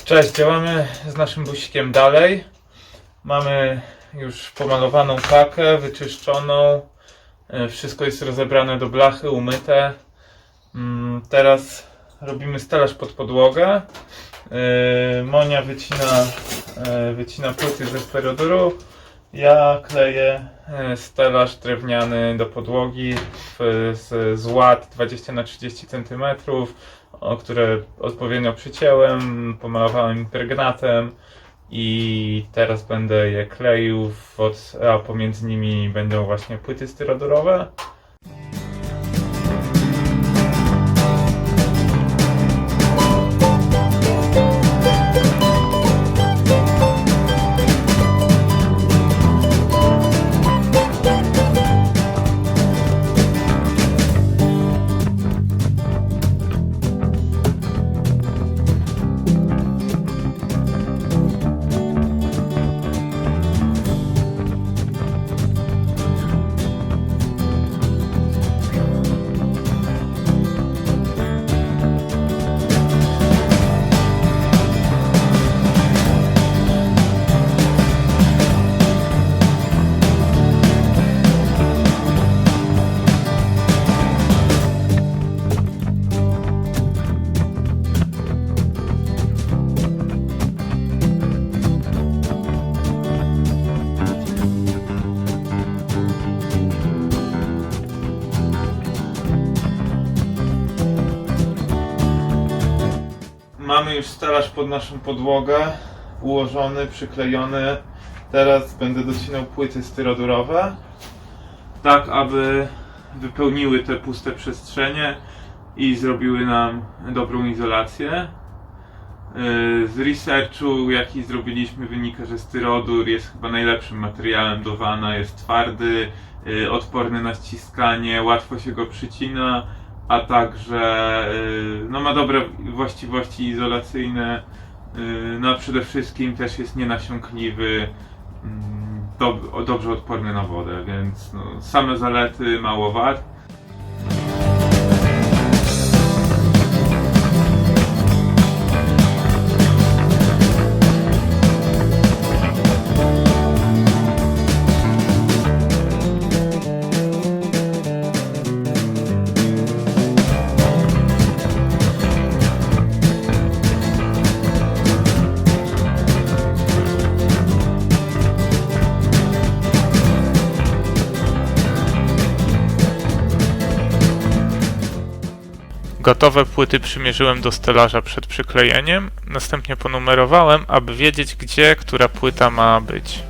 Cześć, działamy z naszym busikiem dalej. Mamy już pomalowaną pakę, wyczyszczoną. Wszystko jest rozebrane do blachy, umyte. Teraz robimy stelaż pod podłogę. Monia wycina płyty ze steroduru. Ja kleję stelaż drewniany do podłogi z łat 20×30 cm, które odpowiednio przycięłem, pomalowałem impregnatem i teraz będę je kleił, a pomiędzy nimi będą właśnie płyty styrodurowe. Mamy już stelaż pod naszą podłogę, ułożony, przyklejony. Teraz będę docinał płyty styrodurowe, tak aby wypełniły te puste przestrzenie i zrobiły nam dobrą izolację. Z researchu, jaki zrobiliśmy, wynika, że styrodur jest chyba najlepszym materiałem do wana. Jest twardy, odporny na ściskanie, łatwo się go przycina, a także ma dobre właściwości izolacyjne, a przede wszystkim też jest nienasiąkliwy, dobrze odporny na wodę, więc same zalety, mało wad. Gotowe płyty przymierzyłem do stelaża przed przyklejeniem, następnie ponumerowałem, aby wiedzieć, gdzie która płyta ma być.